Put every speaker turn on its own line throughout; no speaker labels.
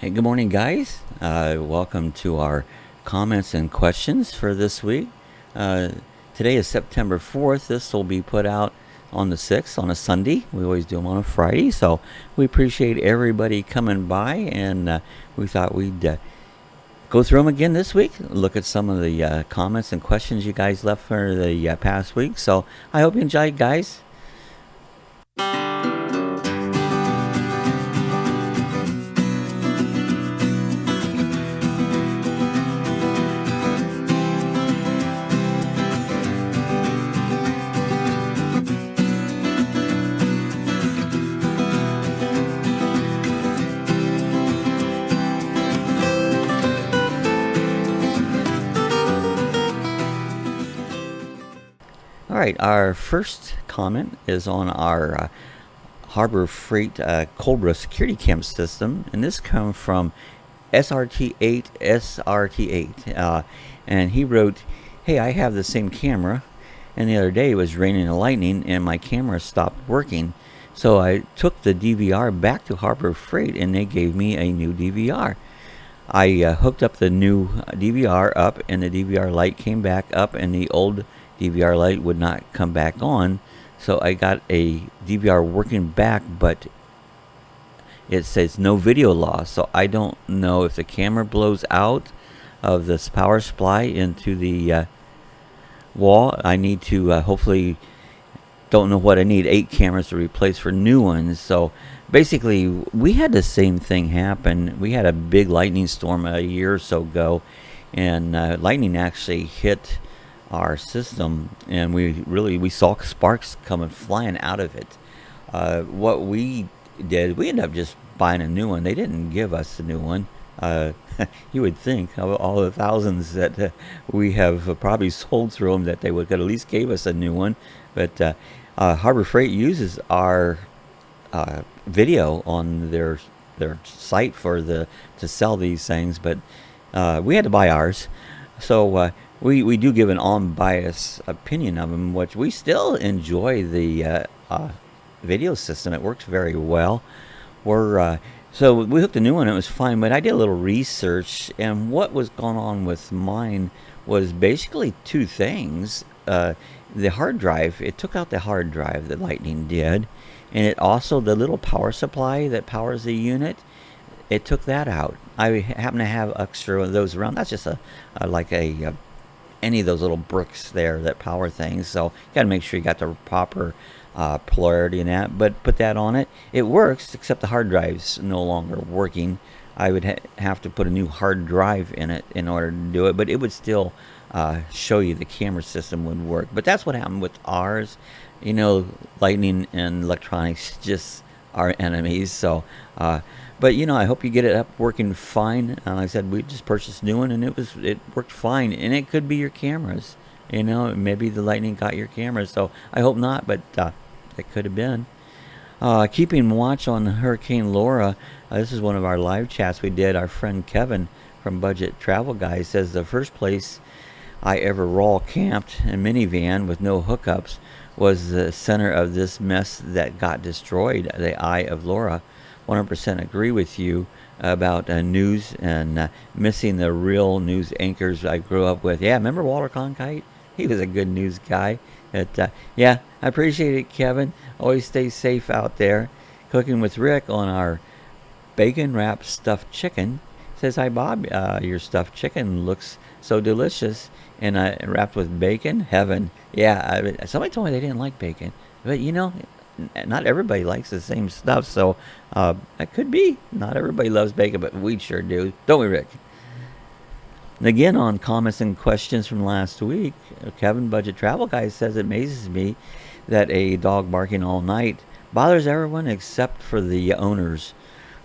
Hey, good morning, guys. Welcome to our comments and questions for this week. Uh, Today is September 4th. This will be put out on the 6th on a Sunday. We always do them on a Friday, so we appreciate everybody coming by, and we thought we'd go through them again this week, look at some of the comments and questions you guys left for the past week. So I hope you enjoyed, guys. All right, our first comment is on our Harbor Freight Cobra security cam system, and this comes from SRT8, and he wrote, "Hey, I have the same camera, and the other day it was raining and lightning, and my camera stopped working. So I took the DVR back to Harbor Freight, and they gave me a new DVR. I hooked up the new DVR up, and the DVR light came back up, and the old DVR light would not come back on. So I got a DVR working back, but it says no video loss. So I don't know if the camera blows out of this power supply into the wall. I need to hopefully, don't know what I need, 8 cameras to replace for new ones." So basically, we had the same thing happen. We had a big lightning storm a year or so ago, and lightning actually hit our system, and we saw sparks coming flying out of it. What we did, we ended up just buying a new one. They didn't give us a new one. You would think of all the thousands that we have probably sold through them that they would could at least gave us a new one. But Harbor Freight uses our video on their site to sell these things, but we had to buy ours. So we do give an unbiased opinion of them, which we still enjoy the video system. It works very well. So we hooked a new one. It was fine, but I did a little research, and what was going on with mine was basically two things. The hard drive, it took out the hard drive, the lightning did, and it also, the little power supply that powers the unit, it took that out. I happen to have extra of those around. That's just any of those little bricks there that power things. So you got to make sure you got the proper polarity in that. But put that on it. It works, except the hard drive's no longer working. I would have to put a new hard drive in it in order to do it. But it would still show you the camera system would work. But that's what happened with ours. You know, lightning and electronics just are enemies. So, but you know, I hope you get it up working fine. Like I said, we just purchased a new one, and it worked fine. And it could be your cameras. You know, maybe the lightning got your cameras. So I hope not, but it could have been. Keeping watch on Hurricane Laura. This is one of our live chats we did. Our friend Kevin from Budget Travel Guy says the first place I ever raw camped a minivan with no hookups was the center of this mess that got destroyed, the Eye of Laura. 100% agree with you about news and missing the real news anchors I grew up with. Yeah, remember Walter Cronkite? He was a good news guy. Yeah, I appreciate it, Kevin. Always stay safe out there. Cooking with Rick on our bacon wrapped stuffed chicken. Says, "Hi, Bob. Your stuffed chicken looks so delicious, and wrapped with bacon. Heaven." Yeah, somebody told me they didn't like bacon, but you know, not everybody likes the same stuff, so that could be. Not everybody loves bacon, but we sure do, don't we, Rick? And again, on comments and questions from last week, Kevin Budget Travel Guy says, "It amazes me that a dog barking all night bothers everyone except for the owners,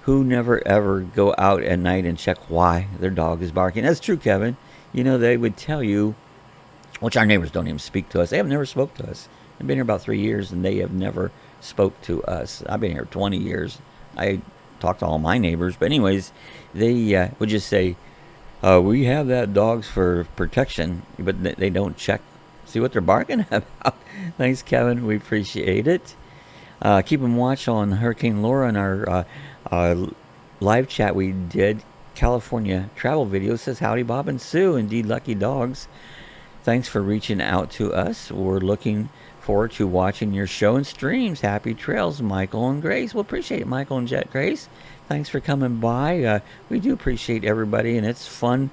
who never ever go out at night and check why their dog is barking." That's true, Kevin. You know, they would tell you, which our neighbors don't even speak to us. They have never spoke to us. I've been here about 3 years, and they have never spoke to us. I've been here 20 years. I talk to all my neighbors. But anyways, they would just say, we have that dogs for protection, but they don't check, see what they're barking about. Thanks, Kevin. We appreciate it. Keeping watch on Hurricane Laura and our live chat we did, California travel video, says howdy Bob and Sue, indeed lucky dogs. Thanks for reaching out to us. We're looking forward to watching your show and streams. Happy trails, Michael and Grace. We'll appreciate it, Michael and Jet Grace. Thanks for coming by. We do appreciate everybody, and it's fun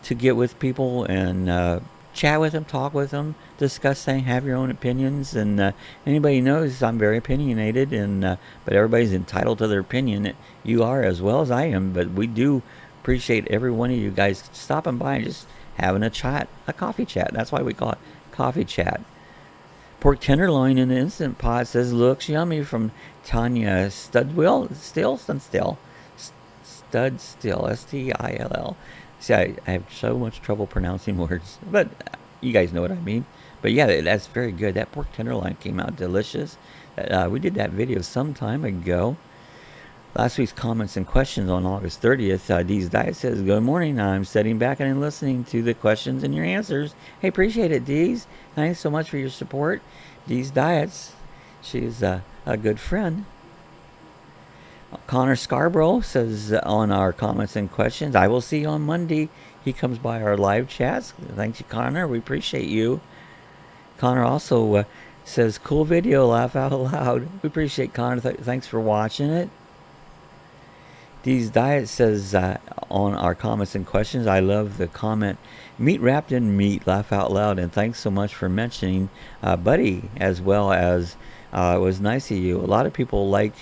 to get with people and chat with them, talk with them, discuss things, have your own opinions. And anybody knows I'm very opinionated, and but everybody's entitled to their opinion. You are as well as I am, but we do appreciate every one of you guys stopping by and just having a chat, a coffee chat. That's why we call it coffee chat. Pork tenderloin in the Instant Pot says, looks yummy, from Tanya Studstill, Still, See, I have so much trouble pronouncing words, but you guys know what I mean. But yeah, that's very good. That pork tenderloin came out delicious. We did that video some time ago. Last week's comments and questions on August 30th. Dee's Diet says, good morning. I'm sitting back and listening to the questions and your answers. Hey, appreciate it, Dee's. Thanks so much for your support. Dee's Diets. She's a good friend. Connor Scarborough says on our comments and questions, I will see you on Monday. He comes by our live chats. Thank you, Connor. We appreciate you. Connor also says, cool video, laugh out loud. We appreciate Connor. Thanks for watching it. Dee's Diet says on our comments and questions, I love the comment, meat wrapped in meat, laugh out loud. And thanks so much for mentioning Buddy, as well as it was nice of you. A lot of people like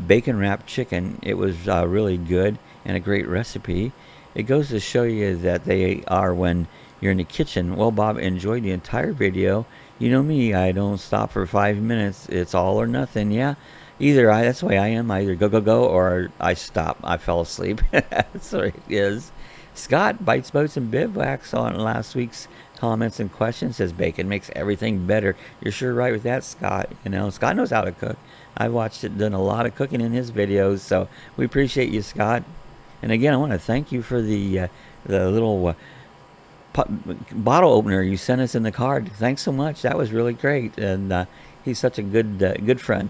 bacon wrapped chicken. It was really good and a great recipe. It goes to show you that they are when you're in the kitchen. Well, Bob enjoyed the entire video. You know me, I don't stop for 5 minutes. It's all or nothing. Yeah, that's the way I am. I either go or I stop. I fell asleep. That's what it is. Scott Bites Boats and Bivouacs on last week's comments and questions says bacon makes everything better. You're sure right with that, Scott. You know, Scott knows how to cook. I've watched it, done a lot of cooking in his videos, so we appreciate you, Scott. And again, I want to thank you for the little bottle opener you sent us in the card. Thanks so much. That was really great, and he's such a good friend.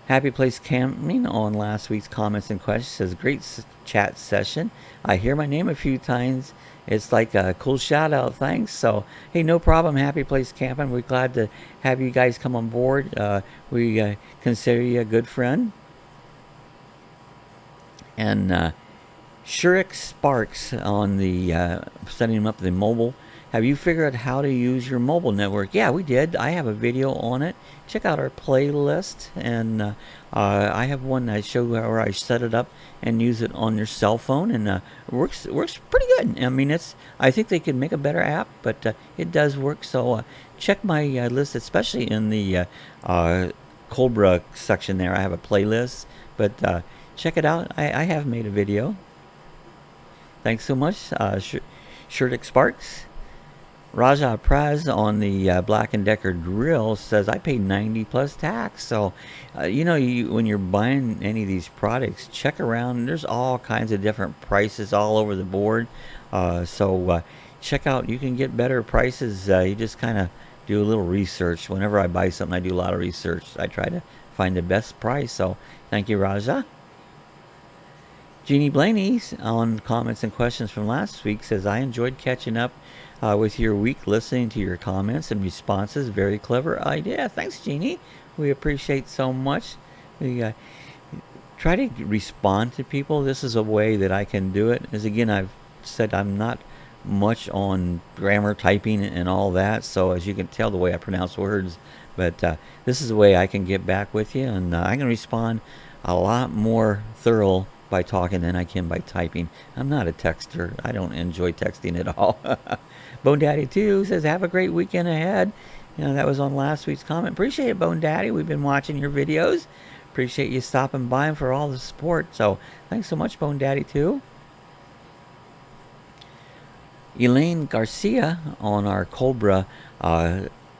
Happy Place Camping on last week's comments and questions says, great chat session. I hear my name a few times. It's like a cool shout out. Thanks. So, hey, no problem. Happy Place Camping. We're glad to have you guys come on board. We consider you a good friend. And Shurik Sparks on the setting up the mobile. Have you figured out how to use your mobile network? Yeah, we did. I have a video on it. Check out our playlist, and I have one I show where I set it up and use it on your cell phone, and it works pretty good. I mean, I think they could make a better app, but it does work. So check my list, especially in the Cobra section there. I have a playlist, but check it out. I have made a video. Thanks so much, Shurik Sparks. Raja Praz on the Black & Decker grill says, I paid 90 plus tax. So, when you're buying any of these products, check around. There's all kinds of different prices all over the board. So check out. You can get better prices. You just kind of do a little research. Whenever I buy something, I do a lot of research. I try to find the best price. So thank you, Raja. Jeannie Blaney on comments and questions from last week says, I enjoyed catching up with your week, listening to your comments and responses. Very clever idea. Thanks, Jeannie. We appreciate so much. We try to respond to people. This is a way that I can do it. As again, I've said I'm not much on grammar, typing, and all that. So as you can tell the way I pronounce words, but this is a way I can get back with you, and I can respond a lot more thorough by talking than I can by typing. I'm not a texter. I don't enjoy texting at all. Bone Daddy 2 says, have a great weekend ahead. That was on last week's comment. Appreciate it, Bone Daddy. We've been watching your videos. Appreciate you stopping by and for all the support. So thanks so much, Bone Daddy 2. Elaine Garcia on our Cobra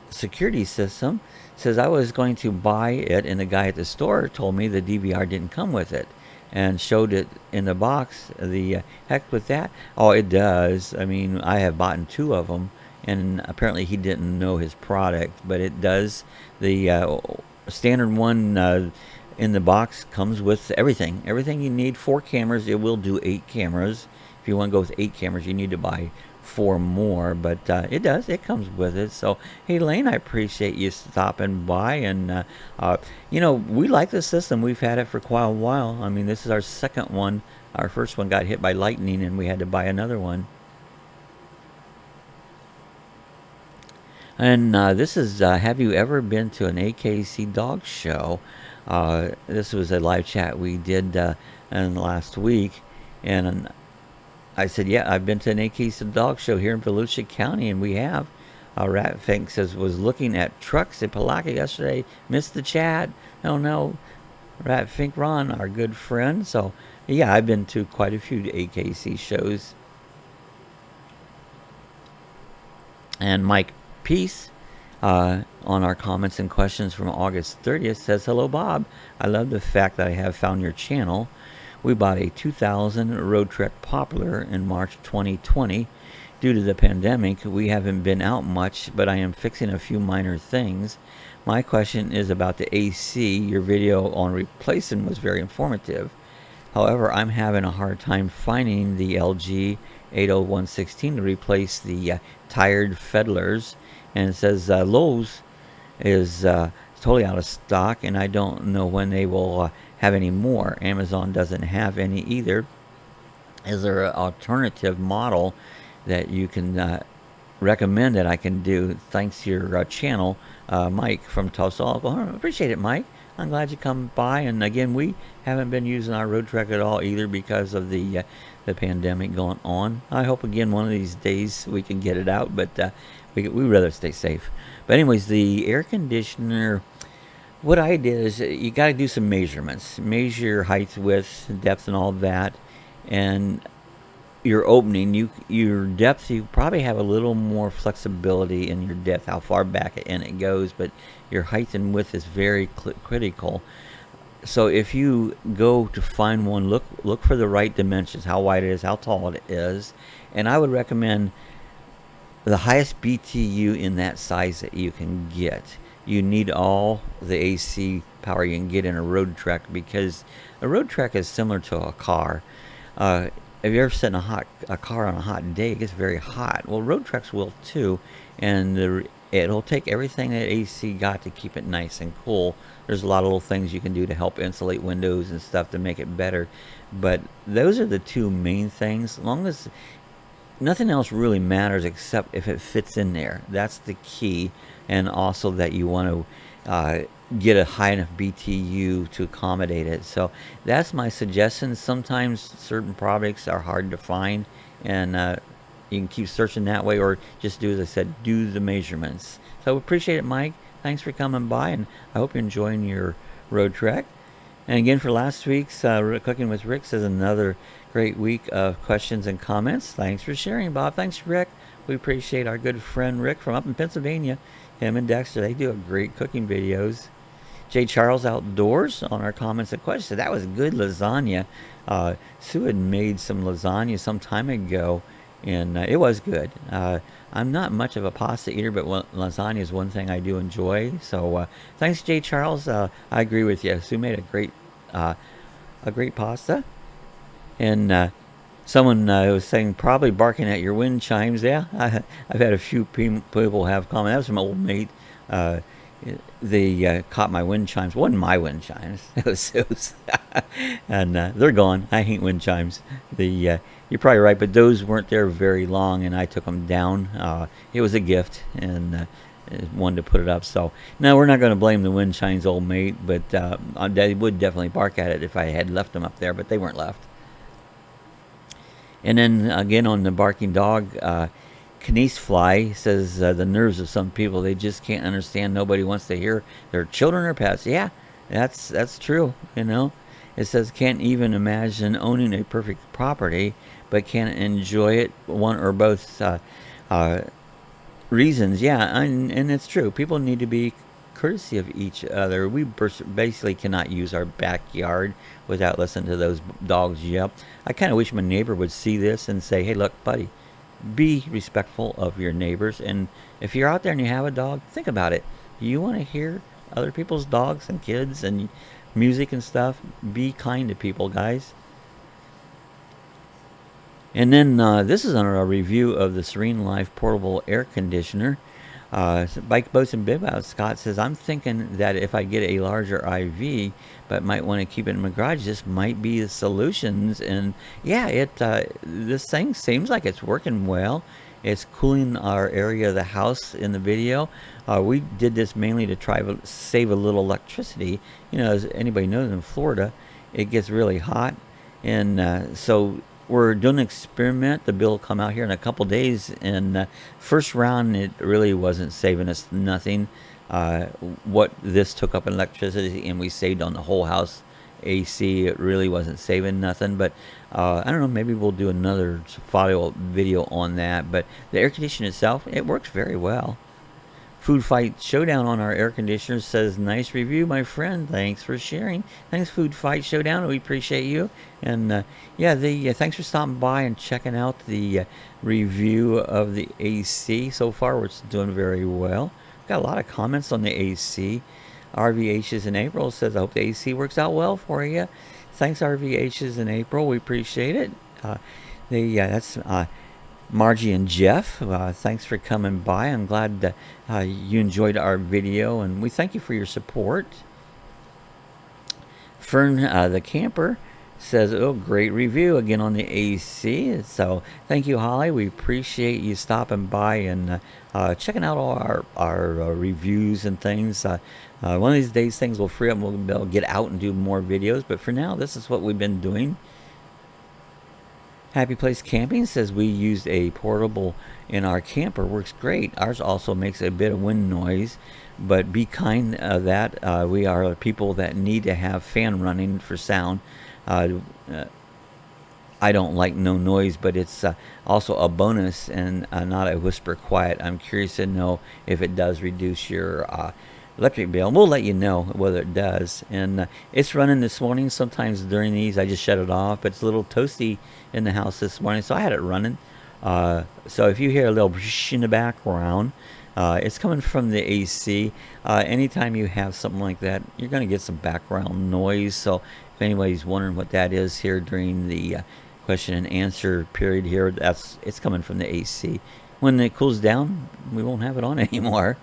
security system says, I was going to buy it, and the guy at the store told me the DVR didn't come with it, and showed it in the box. The heck with that. Oh, it does. I mean, I have bought 2 of them, and apparently he didn't know his product, but it does. The standard one in the box comes with everything. Everything you need. 4 cameras. It will do 8 cameras. If you want to go with 8 cameras, you need to buy 4 more. But it does. It comes with it. So, hey, Lane, I appreciate you stopping by. And, you know, we like this system. We've had it for quite a while. I mean, this is our second one. Our first one got hit by lightning, and we had to buy another one. And this is, have you ever been to an AKC dog show? This was a live chat we did in last week. And I said, yeah, I've been to an AKC dog show here in Volusia County, and we have. Rat Fink says, was looking at trucks in Palaca yesterday. Missed the chat. Oh, no. Rat Fink Ron, our good friend. So, yeah, I've been to quite a few AKC shows. And Mike Peace on our comments and questions from August 30th says, hello, Bob. I love the fact that I have found your channel. We bought a 2000 Road Trek Popular in March 2020. Due to the pandemic, we haven't been out much, but I am fixing a few minor things. My question is about the AC. Your video on replacing was very informative. However, I'm having a hard time finding the LG 80116 to replace the tired Fedlers. And it says Lowe's is totally out of stock, and I don't know when they will have any more. Amazon doesn't have any either. Is there an alternative model that you can recommend that I can do? Thanks to your channel, Mike from Tulsa, Oklahoma. Appreciate it, Mike. I'm glad you come by. And again, we haven't been using our Road Trek at all either because of the pandemic going on. I hope again one of these days we can get it out, but we'd rather stay safe. But anyways, the air conditioner, what I did is you got to do some measurements. Measure your height, width, depth, and all that. And your opening, your depth, you probably have a little more flexibility in your depth, how far back in it goes, but your height and width is very critical. So if you go to find one, look for the right dimensions, how wide it is, how tall it is, and I would recommend the highest BTU in that size that you can get. You need all the AC power you can get in a Road Trek, because a Road Trek is similar to a car. If you ever sit in a car on a hot day, it gets very hot. Well, Road Treks will too, and it'll take everything that AC got to keep it nice and cool. There's a lot of little things you can do to help insulate windows and stuff to make it better, but those are the two main things. As long as nothing else really matters except if it fits in there. That's the key, and also that you want to get a high enough BTU to accommodate it. So that's my suggestion. Sometimes certain products are hard to find, and you can keep searching that way, or just do as I said, do the measurements. So appreciate it, Mike. Thanks for coming by, and I hope you're enjoying your Road Trek. And again, for last week's Cooking with Rick says another great week of questions and comments. Thanks for sharing, Bob. Thanks, Rick. We appreciate our good friend Rick from up in Pennsylvania. Him and Dexter, they do great cooking videos. J. Charles Outdoors on our comments and questions said that was good lasagna. Sue had made some lasagna some time ago, and it was good. I'm not much of a pasta eater, but lasagna is one thing I do enjoy. So thanks, J. Charles. I agree with you. Sue made a great pasta. And someone was saying probably barking at your wind chimes. Yeah, I've had a few people have commented. That was from old mate. They caught my wind chimes. It wasn't my wind chimes. It was Sue's. And they're gone. I hate wind chimes. You're probably right, but those weren't there very long, and I took them down. It was a gift, and wanted to put it up. So no, we're not going to blame the wind chimes, old mate, but they would definitely bark at it if I had left them up there, but they weren't left. And then again on the barking dog, Knese Fly says the nerves of some people, they just can't understand. Nobody wants to hear their children or pets. Yeah, that's true. You know, it says can't even imagine owning a perfect property, but can't enjoy it. One or both reasons. Yeah, and it's true. People need to be courtesy of each other. We basically cannot use our backyard without listening to those dogs yelp. I kind of wish my neighbor would see this and say, hey, look, buddy, be respectful of your neighbors. And if you're out there and you have a dog, think about it. Do you want to hear other people's dogs and kids and music and stuff. Be kind to people, guys. And then this is on a review of the Serene Life portable air conditioner. Bike Boats and Bib Out Scott says, I'm thinking that if I get a larger IV, but might want to keep it in my garage, this might be the solutions. And yeah, this thing seems like it's working well. It's cooling our area of the house in the video. We did this mainly to try to save a little electricity. You know, as anybody knows, in Florida, it gets really hot. And so we're doing an experiment. The bill will come out here in a couple days. And first round, it really wasn't saving us nothing. What this took up in electricity, and we saved on the whole house AC. It really wasn't saving nothing. But I don't know, maybe we'll do another follow-up video on that. But the air conditioner itself, it works very well. Food Fight Showdown on our air conditioner says, nice review, my friend. Thanks for sharing. Thanks, Food Fight Showdown. We appreciate you. And yeah, thanks for stopping by and checking out the review of the AC. So far, we're doing very well. Got a lot of comments on the AC. RVH's in April says, I hope the AC works out well for you. Thanks, RVH's in April. We appreciate it. That's Margie and Jeff. Thanks for coming by. I'm glad that you enjoyed our video, and we thank you for your support. Fern the Camper says, oh, great review again on the AC. So thank you, Holly. We appreciate you stopping by and checking out all our reviews and things. One of these days things will free up and we'll be able to get out and do more videos. But for now, this is what we've been doing. Happy Place Camping says, we used a portable in our camper. Works great. Ours also makes a bit of wind noise, but be kind of that. We are people that need to have fan running for sound. I don't like no noise, but it's also a bonus and not a whisper quiet. I'm curious to know if it does reduce your electric bill. We'll let you know whether it does. And it's running this morning. Sometimes during these I just shut it off, but it's a little toasty in the house this morning, so I had it running. So if you hear a little in the background, it's coming from the AC. Anytime you have something like that, you're going to get some background noise. So if anybody's wondering what that is here during the question and answer period here, it's coming from the AC. When it cools down, we won't have it on anymore.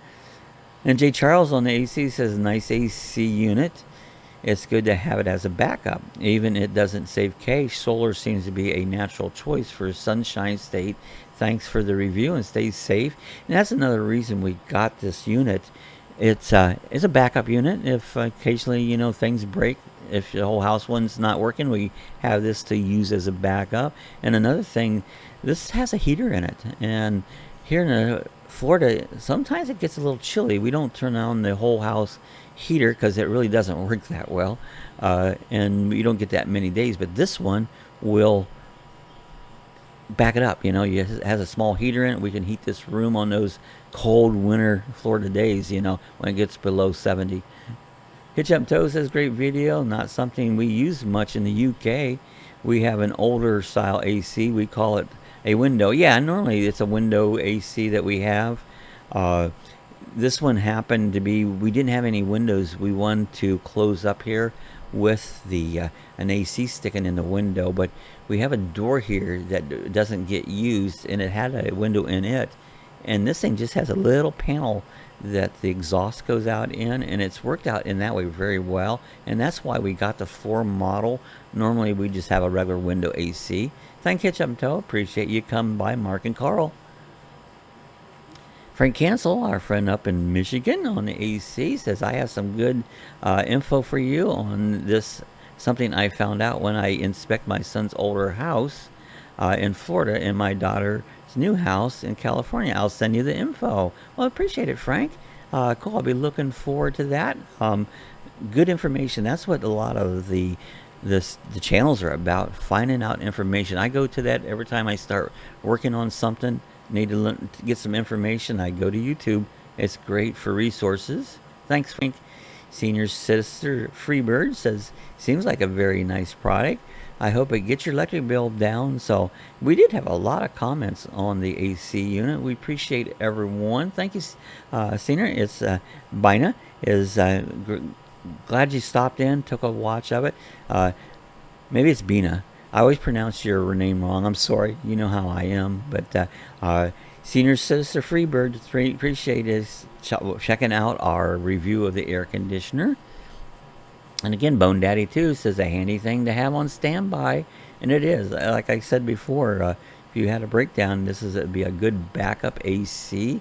And Jay Charles on the AC says, nice AC unit. It's good to have it as a backup. Even it doesn't save cash. Solar seems to be a natural choice for Sunshine State. Thanks for the review and stay safe. And that's another reason we got this unit. It's a backup unit. If occasionally, things break, if the whole house one's not working, we have this to use as a backup. And another thing, this has a heater in it. And here in Florida, sometimes it gets a little chilly. We don't turn on the whole house heater because it really doesn't work that well, and you don't get that many days. But this one will back it up. It has a small heater in it. We can heat this room on those cold winter Florida days, when it gets below 70. Hitch Up Toe says, great video. Not something we use much in the UK. We have an older style AC. We call it a window. Yeah, normally it's a window AC that we have. This one happened to be, we didn't have any windows. We wanted to close up here with the an AC sticking in the window, but we have a door here that doesn't get used, and it had a window in it. And this thing just has a little panel that the exhaust goes out in, and it's worked out in that way very well. And that's why we got the 4 model. Normally we just have a regular window AC. Thank you, Hitch Up Toe. Appreciate you coming by, Mark and Carl. Frank Cancel, our friend up in Michigan on the AC, says, I have some good info for you on this, something I found out when I inspect my son's older house in Florida and my daughter's new house in California. I'll send you the info. Well, I appreciate it, Frank. Cool. I'll be looking forward to that. Good information. That's what a lot of the channels are about, finding out information. I go to that every time I start working on something. Need to learn, to get some information, I go to YouTube. It's great for resources. Thanks, Frank. Senior Sister Freebird says, seems like a very nice product. I hope it gets your electric bill down. So we did have a lot of comments on the AC unit. We appreciate everyone. Thank you, Senior. It's Bina is glad you stopped in, took a watch of it. Maybe it's Bina. I always pronounce your name wrong. I'm sorry. You know how I am. But Senior Sister Freebird, appreciate is checking out our review of the air conditioner. And again, Bone Daddy 2 says a handy thing to have on standby. And it is. Like I said before, if you had a breakdown, this is be a good backup AC.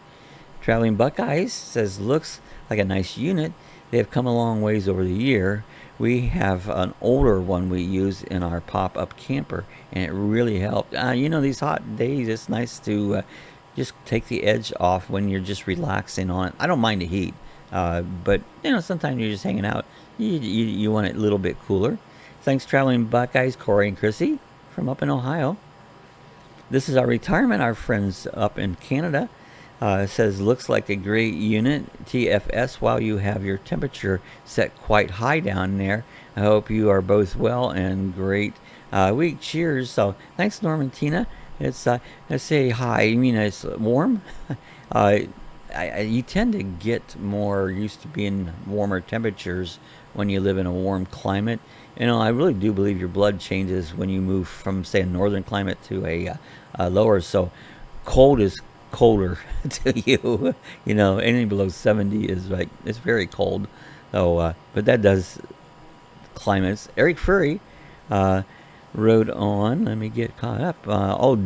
Traveling Buckeyes says looks like a nice unit. They have come a long ways over the year. We have an older one we use in our pop-up camper, and it really helped. These hot days, it's nice to just take the edge off when you're just relaxing on it. I don't mind the heat, but sometimes you're just hanging out. You want it a little bit cooler. Thanks, Traveling Buckeyes, Corey and Chrissy from up in Ohio. This is our retirement. Our friends up in Canada. Says looks like a great unit. TFS while you have your temperature set quite high down there. I hope you are both well and great week. Cheers. So thanks, Norman Tina. It's let's say hi. You mean it's warm? You tend to get more used to being warmer temperatures when you live in a warm climate. I really do believe your blood changes when you move from, say, a northern climate to a lower. So cold is colder to you. Anything below 70 is like, it's very cold. So but that does climates. Eric Furry wrote on, let me get caught up.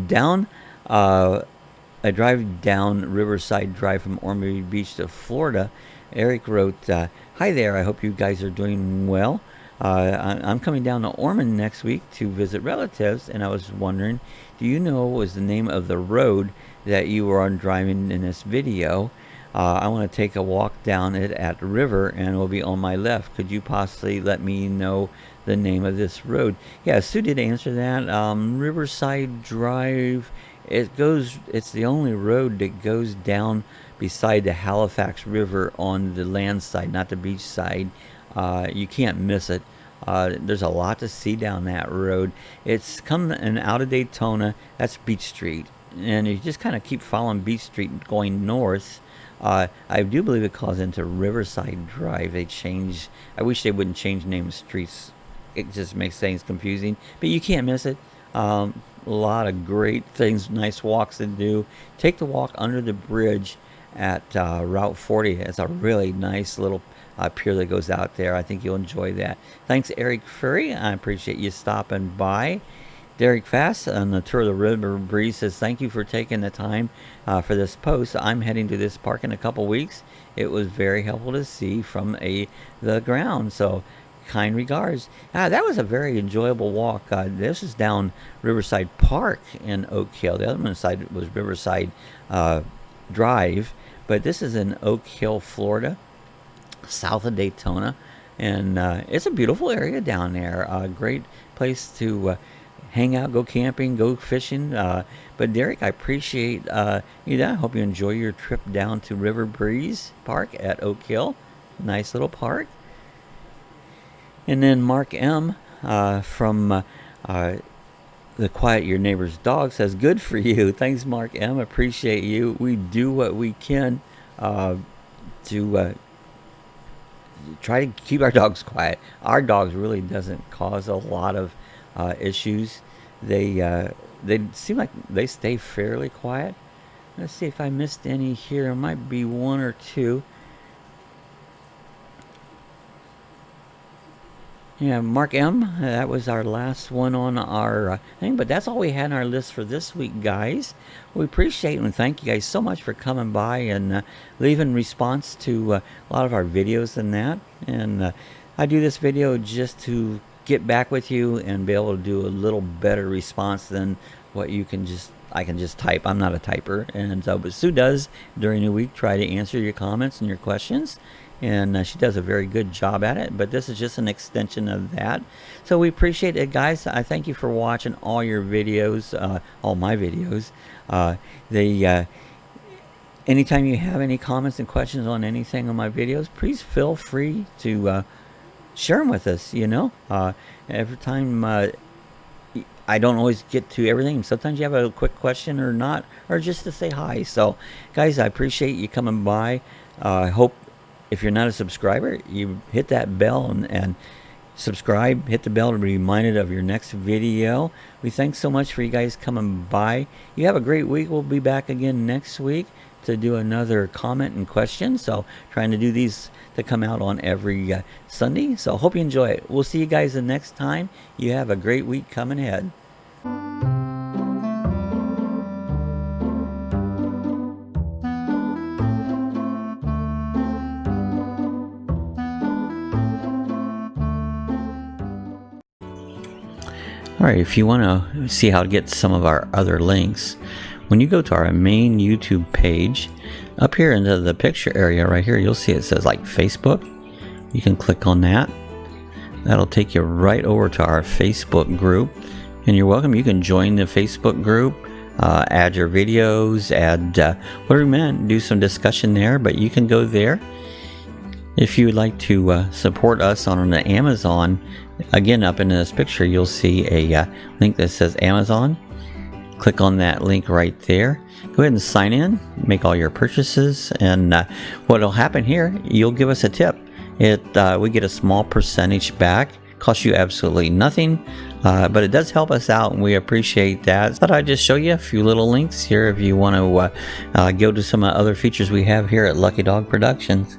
Down I drive down Riverside Drive from Ormond Beach to Florida. Eric wrote, hi there, I hope you guys are doing well. I'm coming down to Ormond next week to visit relatives, and I was wondering, do you know what was the name of the road that you were on driving in this video? I want to take a walk down it at the river, and will be on my left. Could you possibly let me know the name of this road? Yeah, Sue did answer that. Riverside Drive, it's the only road that goes down beside the Halifax River on the land side, not the beach side. You can't miss it. There's a lot to see down that road. It's coming out of Daytona. That's Beach Street. And you just kind of keep following Beach Street going north. I do believe it calls into Riverside Drive. I wish they wouldn't change the name of streets. It just makes things confusing. But you can't miss it. A lot of great things, nice walks to do. Take the walk under the bridge at Route 40. It's a really nice little pier that goes out there. I think you'll enjoy that. Thanks, Eric Furry. I appreciate you stopping by. Derek Fass on the Tour of the River Breeze says, thank you for taking the time for this post. I'm heading to this park in a couple weeks. It was very helpful to see from the ground. So, kind regards. That was a very enjoyable walk. This is down Riverside Park in Oak Hill. The other side was Riverside Drive. But this is in Oak Hill, Florida, south of Daytona. And it's a beautiful area down there. A great place to hang out, go camping, go fishing. But Derek, I appreciate you. I hope you enjoy your trip down to River Breeze Park at Oak Hill. Nice little park. And then Mark M. From the Quiet Your Neighbor's Dog says, good for you. Thanks, Mark M. Appreciate you. We do what we can to try to keep our dogs quiet. Our dogs really doesn't cause a lot of issues. They seem like they stay fairly quiet. Let's see if I missed any here. There might be one or two. Yeah, Mark M. That was our last one on our thing, but that's all we had on our list for this week, guys. We appreciate and thank you guys so much for coming by and leaving response to a lot of our videos and that. And I do this video just to get back with you and be able to do a little better response than what I can just type. I'm not a typer, and but Sue does during the week try to answer your comments and your questions. And she does a very good job at it, but this is just an extension of that. So we appreciate it, guys. I thank you for watching all your videos, all my videos. Anytime you have any comments and questions on anything on my videos, please feel free to share them with us. Every time I don't always get to everything. Sometimes you have a quick question or not, or just to say hi. So, guys, I appreciate you coming by. I hope if you're not a subscriber, you hit that bell and subscribe, hit the bell to be reminded of your next video. We thanks so much for you guys coming by. You have a great week. We'll be back again next week to do another comment and question. So trying to do these to come out on every Sunday. So hope you enjoy it. We'll see you guys the next time. You have a great week coming ahead. Alright, if you want to see how to get some of our other links, when you go to our main YouTube page, up here into the picture area right here, you'll see it says like Facebook. You can click on that. That'll take you right over to our Facebook group. And you're welcome. You can join the Facebook group, add your videos, add whatever you meant, do some discussion there, but you can go there. If you would like to support us on Amazon, again, up in this picture, you'll see a link that says Amazon. Click on that link right there. Go ahead and sign in, make all your purchases, and what will happen here, you'll give us a tip. We get a small percentage back. Costs you absolutely nothing, but it does help us out, and we appreciate that. But I just show you a few little links here if you want to go to some other features we have here at Lucky Dawg Productions.